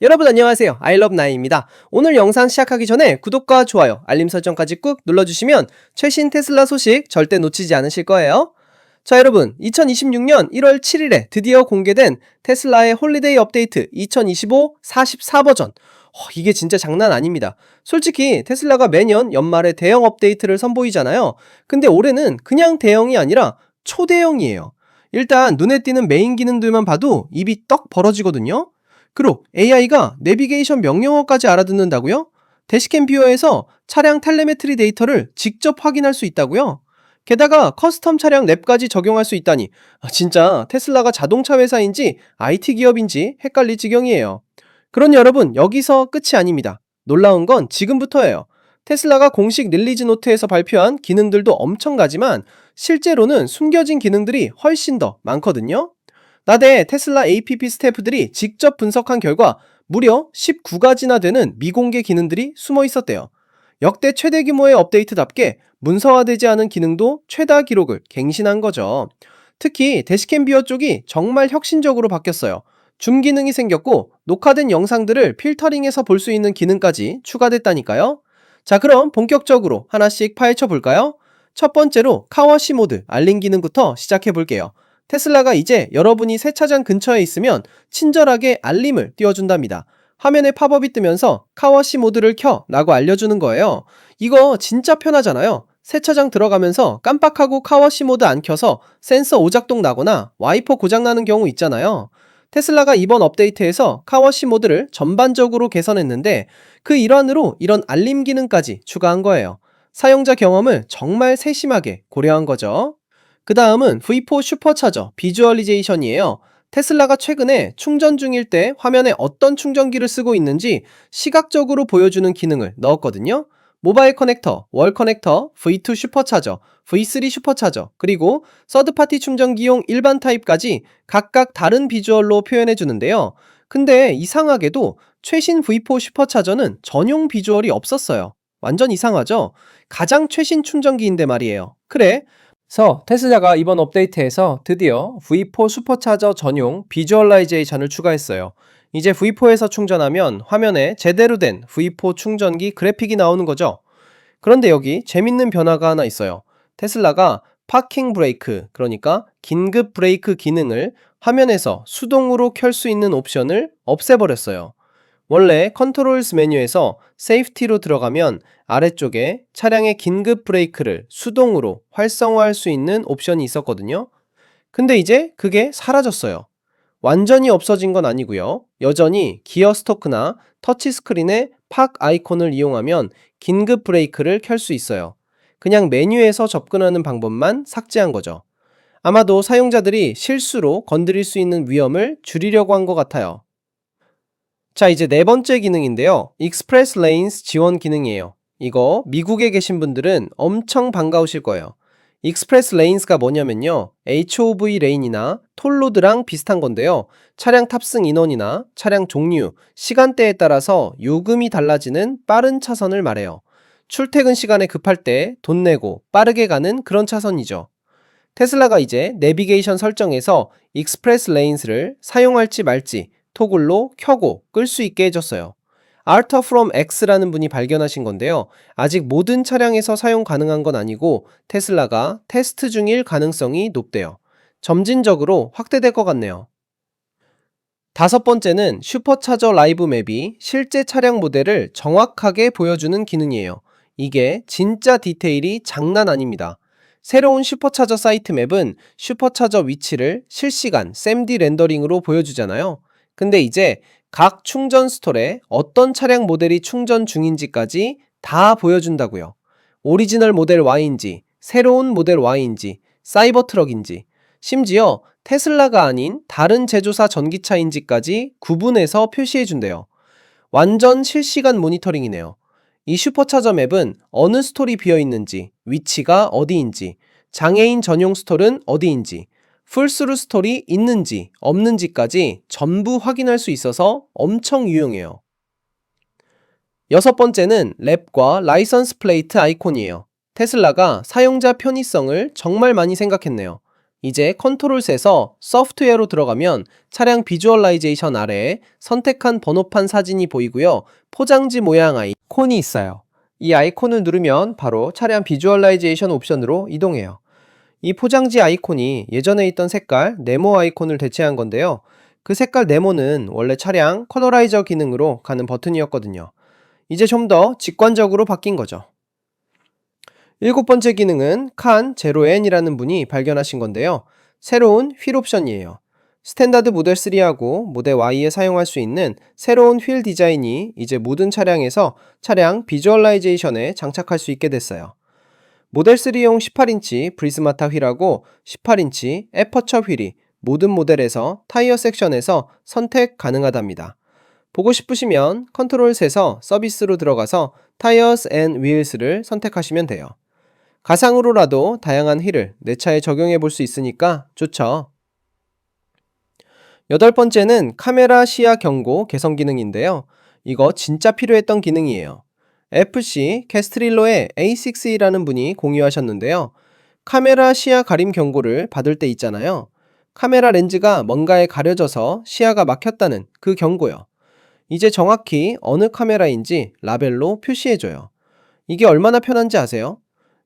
여러분 안녕하세요. 아이러브나인입니다. 오늘 영상 시작하기 전에 구독과 좋아요, 알림 설정까지 꾹 눌러주시면 최신 테슬라 소식 절대 놓치지 않으실 거예요. 자, 여러분, 2026년 1월 7일에 드디어 공개된 테슬라의 홀리데이 업데이트 2025 44 버전. 이게 진짜 장난 아닙니다. 솔직히 테슬라가 매년 연말에 대형 업데이트를 선보이잖아요. 근데 올해는 그냥 대형이 아니라 초대형이에요. 일단 눈에 띄는 메인 기능들만 봐도 입이 떡 벌어지거든요. 그리고 AI가 내비게이션 명령어까지 알아듣는다고요? 대시캠 뷰어에서 차량 텔레메트리 데이터를 직접 확인할 수 있다고요? 게다가 커스텀 차량 랩까지 적용할 수 있다니, 진짜 테슬라가 자동차 회사인지 IT 기업인지 헷갈릴 지경이에요. 그런 여러분, 여기서 끝이 아닙니다. 놀라운 건 지금부터예요. 테슬라가 공식 릴리즈 노트에서 발표한 기능들도 엄청 가지만 실제로는 숨겨진 기능들이 훨씬 더 많거든요. 나대 테슬라 APP 스태프들이 직접 분석한 결과 무려 19가지나 되는 미공개 기능들이 숨어 있었대요. 역대 최대 규모의 업데이트답게 문서화되지 않은 기능도 최다 기록을 갱신한 거죠. 특히 대시캠 비어 쪽이 정말 혁신적으로 바뀌었어요. 줌 기능이 생겼고 녹화된 영상들을 필터링해서 볼 수 있는 기능까지 추가됐다니까요. 자, 그럼 본격적으로 하나씩 파헤쳐 볼까요? 첫 번째로 카워시 모드 알림 기능부터 시작해 볼게요. 테슬라가 이제 여러분이 세차장 근처에 있으면 친절하게 알림을 띄워준답니다. 화면에 팝업이 뜨면서 카워시 모드를 켜 라고 알려주는 거예요. 이거 진짜 편하잖아요. 세차장 들어가면서 깜빡하고 카워시 모드 안 켜서 센서 오작동 나거나 와이퍼 고장 나는 경우 있잖아요. 테슬라가 이번 업데이트에서 카워시 모드를 전반적으로 개선했는데 그 일환으로 이런 알림 기능까지 추가한 거예요. 사용자 경험을 정말 세심하게 고려한 거죠. 그 다음은 V4 슈퍼차저 비주얼리제이션이에요. 테슬라가 최근에 충전 중일 때 화면에 어떤 충전기를 쓰고 있는지 시각적으로 보여주는 기능을 넣었거든요. 모바일 커넥터, 월 커넥터, V2 슈퍼차저, V3 슈퍼차저, 그리고 서드파티 충전기용 일반 타입까지 각각 다른 비주얼로 표현해 주는데요. 근데 이상하게도 최신 V4 슈퍼차저는 전용 비주얼이 없었어요. 완전 이상하죠? 가장 최신 충전기인데 말이에요. 그래, 테슬라가 이번 업데이트에서 드디어 V4 슈퍼차저 전용 비주얼라이제이션을 추가했어요. 이제 V4에서 충전하면 화면에 제대로 된 V4 충전기 그래픽이 나오는 거죠. 그런데 여기 재밌는 변화가 하나 있어요. 테슬라가 파킹 브레이크, 그러니까 긴급 브레이크 기능을 화면에서 수동으로 켤 수 있는 옵션을 없애버렸어요. 원래 컨트롤스 메뉴에서 세이프티로 들어가면 아래쪽에 차량의 긴급 브레이크를 수동으로 활성화할 수 있는 옵션이 있었거든요. 근데 이제 그게 사라졌어요. 완전히 없어진 건 아니고요. 여전히 기어 스토크나 터치 스크린의 팍 아이콘을 이용하면 긴급 브레이크를 켤 수 있어요. 그냥 메뉴에서 접근하는 방법만 삭제한 거죠. 아마도 사용자들이 실수로 건드릴 수 있는 위험을 줄이려고 한 것 같아요. 자, 이제 네 번째 기능인데요. 익스프레스 레인스 지원 기능이에요. 이거 미국에 계신 분들은 엄청 반가우실 거예요. 익스프레스 레인스가 뭐냐면요, HOV 레인이나 톨로드랑 비슷한 건데요. 차량 탑승 인원이나 차량 종류, 시간대에 따라서 요금이 달라지는 빠른 차선을 말해요. 출퇴근 시간에 급할 때 돈 내고 빠르게 가는 그런 차선이죠. 테슬라가 이제 내비게이션 설정에서 익스프레스 레인스를 사용할지 말지 토글로 켜고 끌 수 있게 해줬어요. Arthur from X라는 분이 발견하신 건데요. 아직 모든 차량에서 사용 가능한 건 아니고 테슬라가 테스트 중일 가능성이 높대요. 점진적으로 확대될 것 같네요. 다섯 번째는 슈퍼차저 라이브 맵이 실제 차량 모델을 정확하게 보여주는 기능이에요. 이게 진짜 디테일이 장난 아닙니다. 새로운 슈퍼차저 사이트 맵은 슈퍼차저 위치를 실시간 샘디 렌더링으로 보여주잖아요. 근데 이제 각 충전 스톨에 어떤 차량 모델이 충전 중인지까지 다 보여준다고요. 오리지널 모델 Y인지, 새로운 모델 Y인지, 사이버 트럭인지, 심지어 테슬라가 아닌 다른 제조사 전기차인지까지 구분해서 표시해준대요. 완전 실시간 모니터링이네요. 이 슈퍼차저 맵은 어느 스톨이 비어있는지, 위치가 어디인지, 장애인 전용 스톨은 어디인지, 풀스루 스톨이 있는지 없는지까지 전부 확인할 수 있어서 엄청 유용해요. 여섯 번째는 랩과 라이선스 플레이트 아이콘이에요. 테슬라가 사용자 편의성을 정말 많이 생각했네요. 이제 컨트롤스에서 소프트웨어로 들어가면 차량 비주얼라이제이션 아래에 선택한 번호판 사진이 보이고요. 포장지 모양 아이콘이 있어요. 이 아이콘을 누르면 바로 차량 비주얼라이제이션 옵션으로 이동해요. 이 포장지 아이콘이 예전에 있던 색깔 네모 아이콘을 대체한 건데요. 그 색깔 네모는 원래 차량 컬러라이저 기능으로 가는 버튼이었거든요. 이제 좀 더 직관적으로 바뀐 거죠. 일곱 번째 기능은 칸 0N이라는 분이 발견하신 건데요. 새로운 휠 옵션이에요. 스탠다드 모델 3하고 모델 Y에 사용할 수 있는 새로운 휠 디자인이 이제 모든 차량에서 차량 비주얼라이제이션에 장착할 수 있게 됐어요. 모델 3용 18인치 브리즈마타 휠하고 18인치 에퍼처 휠이 모든 모델에서 타이어 섹션에서 선택 가능하답니다. 보고 싶으시면 컨트롤셋에서 서비스로 들어가서 타이어스 앤 휠스를 선택하시면 돼요. 가상으로라도 다양한 휠을 내 차에 적용해 볼 수 있으니까 좋죠. 여덟 번째는 카메라 시야 경고 개선 기능인데요. 이거 진짜 필요했던 기능이에요. FC 캐스트릴로의 A6E라는 분이 공유하셨는데요. 카메라 시야 가림 경고를 받을 때 있잖아요. 카메라 렌즈가 뭔가에 가려져서 시야가 막혔다는 그 경고요. 이제 정확히 어느 카메라인지 라벨로 표시해줘요. 이게 얼마나 편한지 아세요?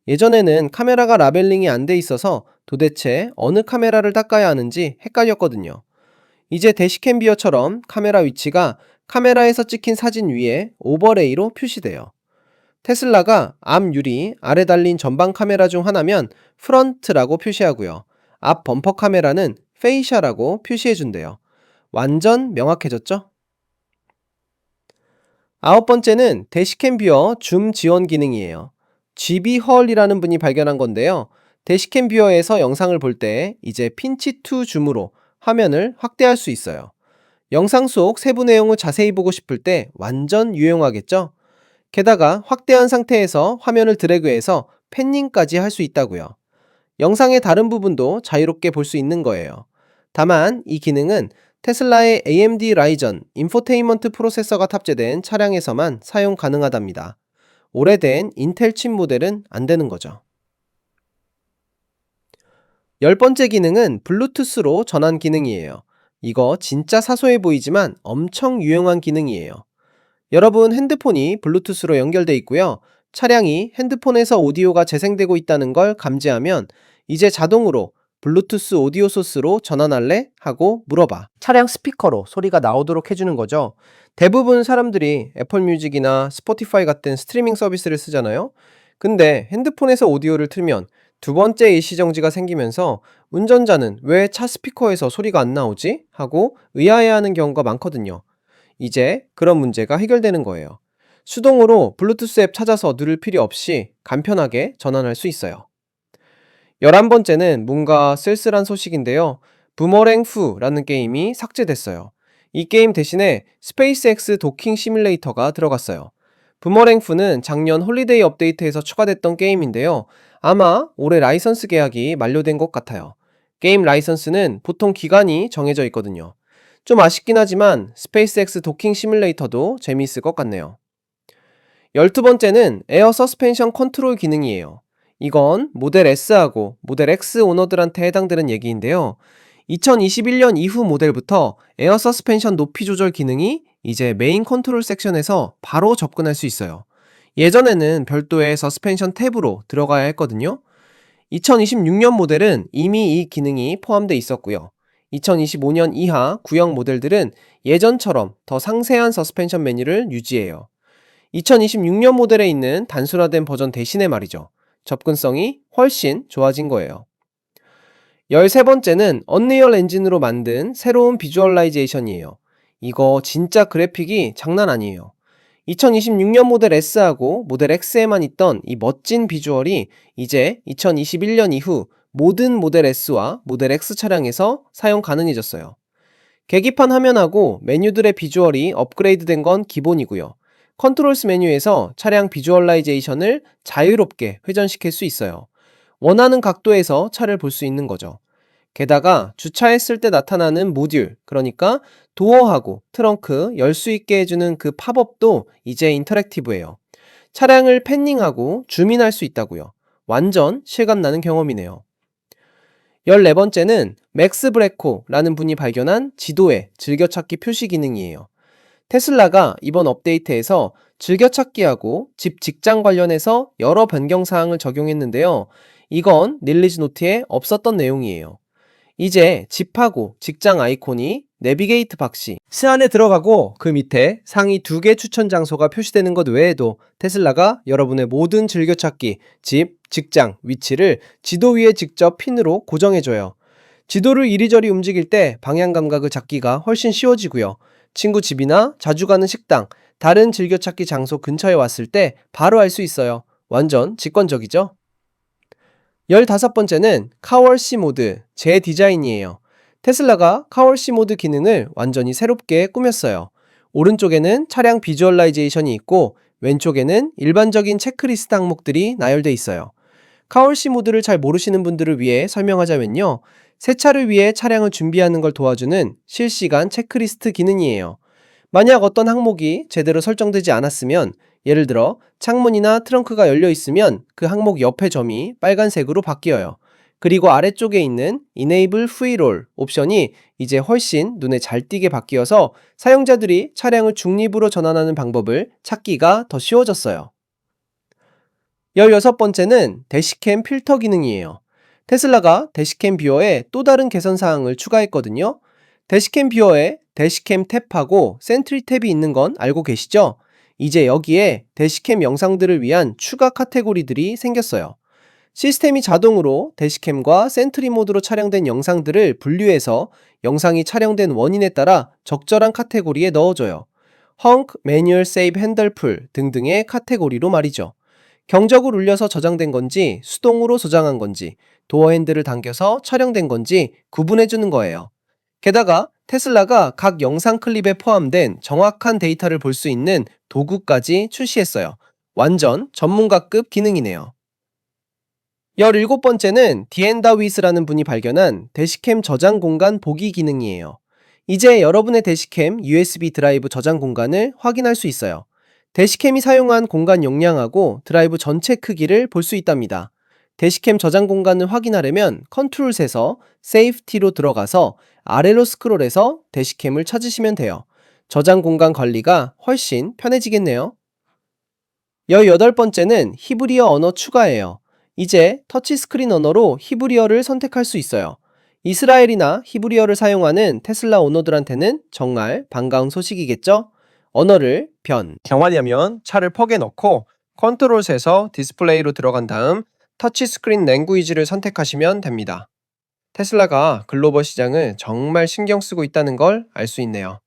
예전에는 카메라가 라벨링이 안 돼 있어서 도대체 어느 카메라를 닦아야 하는지 헷갈렸거든요. 이제 대시캠 비어처럼 카메라 위치가 카메라에서 찍힌 사진 위에 오버레이로 표시돼요. 테슬라가 앞 유리 아래 달린 전방 카메라 중 하나면 프런트라고 표시하고요. 앞 범퍼 카메라는 페이샤라고 표시해준대요. 완전 명확해졌죠? 아홉 번째는 대시캠 뷰어 줌 지원 기능이에요. GB 헐이라는 분이 발견한 건데요. 대시캠 뷰어에서 영상을 볼 때 이제 핀치 투 줌으로 화면을 확대할 수 있어요. 영상 속 세부 내용을 자세히 보고 싶을 때 완전 유용하겠죠? 게다가 확대한 상태에서 화면을 드래그해서 팬닝까지 할 수 있다고요. 영상의 다른 부분도 자유롭게 볼 수 있는 거예요. 다만 이 기능은 테슬라의 AMD 라이전 인포테인먼트 프로세서가 탑재된 차량에서만 사용 가능하답니다. 오래된 인텔 칩 모델은 안 되는 거죠. 열 번째 기능은 블루투스로 전환 기능이에요. 이거 진짜 사소해 보이지만 엄청 유용한 기능이에요. 여러분 핸드폰이 블루투스로 연결돼 있고요. 차량이 핸드폰에서 오디오가 재생되고 있다는 걸 감지하면 이제 자동으로 블루투스 오디오 소스로 전환할래? 하고 물어봐. 차량 스피커로 소리가 나오도록 해주는 거죠. 대부분 사람들이 애플 뮤직이나 스포티파이 같은 스트리밍 서비스를 쓰잖아요. 근데 핸드폰에서 오디오를 틀면 두 번째 일시정지가 생기면서 운전자는 왜 차 스피커에서 소리가 안 나오지? 하고 의아해하는 경우가 많거든요. 이제 그런 문제가 해결되는 거예요. 수동으로 블루투스 앱 찾아서 누를 필요 없이 간편하게 전환할 수 있어요. 11번째는 뭔가 쓸쓸한 소식인데요. 부머랭 후라는 게임이 삭제됐어요. 이 게임 대신에 스페이스X 도킹 시뮬레이터가 들어갔어요. 부머랭 후는 작년 홀리데이 업데이트에서 추가됐던 게임인데요. 아마 올해 라이선스 계약이 만료된 것 같아요. 게임 라이선스는 보통 기간이 정해져 있거든요. 좀 아쉽긴 하지만 스페이스X 도킹 시뮬레이터도 재미있을 것 같네요. 12번째는 에어 서스펜션 컨트롤 기능이에요. 이건 모델 S하고 모델 X 오너들한테 해당되는 얘기인데요. 2021년 이후 모델부터 에어 서스펜션 높이 조절 기능이 이제 메인 컨트롤 섹션에서 바로 접근할 수 있어요. 예전에는 별도의 서스펜션 탭으로 들어가야 했거든요. 2026년 모델은 이미 이 기능이 포함되어 있었고요. 2025년 이하 구형 모델들은 예전처럼 더 상세한 서스펜션 메뉴를 유지해요. 2026년 모델에 있는 단순화된 버전 대신에 말이죠. 접근성이 훨씬 좋아진 거예요. 13번째는 언리얼 엔진으로 만든 새로운 비주얼라이제이션이에요. 이거 진짜 그래픽이 장난 아니에요. 2026년 모델 S하고 모델 X에만 있던 이 멋진 비주얼이 이제 2021년 이후 모든 모델 S와 모델 X 차량에서 사용 가능해졌어요. 계기판 화면하고 메뉴들의 비주얼이 업그레이드된 건 기본이고요. 컨트롤스 메뉴에서 차량 비주얼라이제이션을 자유롭게 회전시킬 수 있어요. 원하는 각도에서 차를 볼 수 있는 거죠. 게다가 주차했을 때 나타나는 모듈, 그러니까 도어하고 트렁크 열 수 있게 해주는 그 팝업도 이제 인터랙티브예요. 차량을 팬닝하고 줌인할 수 있다고요. 완전 실감나는 경험이네요. 14번째는 맥스 브레코라는 분이 발견한 지도의 즐겨찾기 표시 기능이에요. 테슬라가 이번 업데이트에서 즐겨찾기하고 집 직장 관련해서 여러 변경 사항을 적용했는데요. 이건 릴리즈 노트에 없었던 내용이에요. 이제 집하고 직장 아이콘이 내비게이트 박시 스 안에 들어가고 그 밑에 상위 2개 추천 장소가 표시되는 것 외에도 테슬라가 여러분의 모든 즐겨찾기, 집, 직장, 위치를 지도 위에 직접 핀으로 고정해줘요. 지도를 이리저리 움직일 때 방향 감각을 잡기가 훨씬 쉬워지고요. 친구 집이나 자주 가는 식당, 다른 즐겨찾기 장소 근처에 왔을 때 바로 알 수 있어요. 완전 직관적이죠? 15번째는 카월시 모드 재디자인이에요. 테슬라가 카월시 모드 기능을 완전히 새롭게 꾸몄어요. 오른쪽에는 차량 비주얼라이제이션이 있고 왼쪽에는 일반적인 체크리스트 항목들이 나열돼 있어요. 카월시 모드를 잘 모르시는 분들을 위해 설명하자면요. 세차를 위해 차량을 준비하는 걸 도와주는 실시간 체크리스트 기능이에요. 만약 어떤 항목이 제대로 설정되지 않았으면, 예를 들어 창문이나 트렁크가 열려 있으면 그 항목 옆에 점이 빨간색으로 바뀌어요. 그리고 아래쪽에 있는 Enable Free Roll 옵션이 이제 훨씬 눈에 잘 띄게 바뀌어서 사용자들이 차량을 중립으로 전환하는 방법을 찾기가 더 쉬워졌어요. 16번째는 대시캠 필터 기능이에요. 테슬라가 대시캠 뷰어에 또 다른 개선 사항을 추가했거든요. 대시캠 뷰어에 대시캠 탭하고 센트리 탭이 있는 건 알고 계시죠? 이제 여기에 대시캠 영상들을 위한 추가 카테고리들이 생겼어요. 시스템이 자동으로 대시캠과 센트리 모드로 촬영된 영상들을 분류해서 영상이 촬영된 원인에 따라 적절한 카테고리에 넣어줘요. 헝크, 매뉴얼 세이브 핸들풀 등등의 카테고리로 말이죠. 경적을 울려서 저장된 건지 수동으로 저장한 건지 도어 핸들을 당겨서 촬영된 건지 구분해주는 거예요. 게다가 테슬라가 각 영상 클립에 포함된 정확한 데이터를 볼 수 있는 도구까지 출시했어요. 완전 전문가급 기능이네요. 17번째는 디엔다위스라는 분이 발견한 대시캠 저장 공간 보기 기능이에요. 이제 여러분의 대시캠 USB 드라이브 저장 공간을 확인할 수 있어요. 대시캠이 사용한 공간 용량하고 드라이브 전체 크기를 볼 수 있답니다. 대시캠 저장 공간을 확인하려면 컨트롤에서 세이프티로 들어가서 아래로 스크롤해서 대시캠을 찾으시면 돼요. 저장 공간 관리가 훨씬 편해지겠네요. 18번째는 히브리어 언어 추가예요. 이제 터치스크린 언어로 히브리어를 선택할 수 있어요. 이스라엘이나 히브리어를 사용하는 테슬라 오너들한테는 정말 반가운 소식이겠죠? 언어를 경환하면 차를 퍽에 넣고 컨트롤에서 디스플레이로 들어간 다음 터치스크린 랭귀지를 선택하시면 됩니다. 테슬라가 글로벌 시장을 정말 신경 쓰고 있다는 걸 알 수 있네요.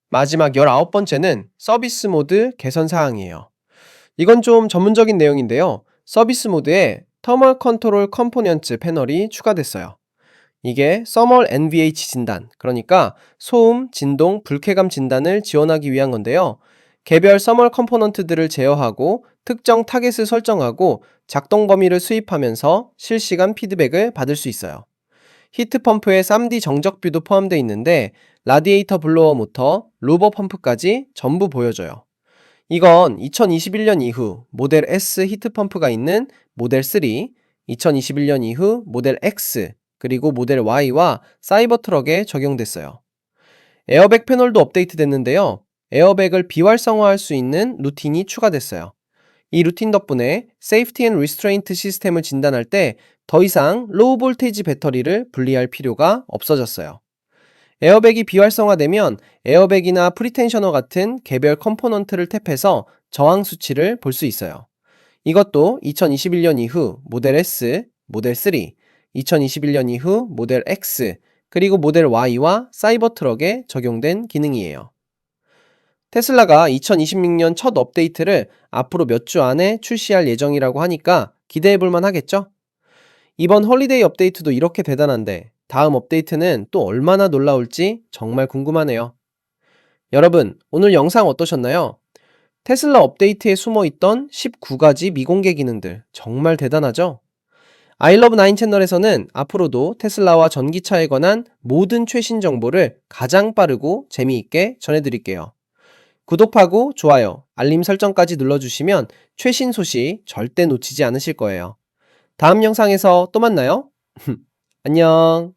마지막 19번째는 서비스 모드 개선 사항이에요. 이건 좀 전문적인 내용인데요. 서비스 모드에 터멀 컨트롤 컴포넌트 패널이 추가됐어요. 이게 서멀 NVH 진단, 그러니까 소음, 진동, 불쾌감 진단을 지원하기 위한 건데요. 개별 서멀 컴포넌트들을 제어하고 특정 타겟을 설정하고 작동 범위를 수입하면서 실시간 피드백을 받을 수 있어요. 히트펌프에 3D 정적뷰도 포함되어 있는데 라디에이터 블로어 모터, 로버 펌프까지 전부 보여줘요. 이건 2021년 이후 모델 S 히트펌프가 있는 모델 3, 2021년 이후 모델 X, 그리고 모델 Y와 사이버트럭에 적용됐어요. 에어백 패널도 업데이트 됐는데요. 에어백을 비활성화할 수 있는 루틴이 추가됐어요. 이 루틴 덕분에 세이프티 앤 리스트레인트 시스템을 진단할 때 더 이상 로우 볼테이지 배터리를 분리할 필요가 없어졌어요. 에어백이 비활성화되면 에어백이나 프리텐셔너 같은 개별 컴포넌트를 탭해서 저항 수치를 볼 수 있어요. 이것도 2021년 이후 모델 S, 모델 3, 2021년 이후 모델 X, 그리고 모델 Y와 사이버트럭에 적용된 기능이에요. 테슬라가 2026년 첫 업데이트를 앞으로 몇 주 안에 출시할 예정이라고 하니까 기대해 볼만 하겠죠? 이번 홀리데이 업데이트도 이렇게 대단한데 다음 업데이트는 또 얼마나 놀라울지 정말 궁금하네요. 여러분, 오늘 영상 어떠셨나요? 테슬라 업데이트에 숨어있던 19가지 미공개 기능들 정말 대단하죠? 아이러브9 채널에서는 앞으로도 테슬라와 전기차에 관한 모든 최신 정보를 가장 빠르고 재미있게 전해드릴게요. 구독하고 좋아요, 알림 설정까지 눌러주시면 최신 소식 절대 놓치지 않으실 거예요. 다음 영상에서 또 만나요. 안녕.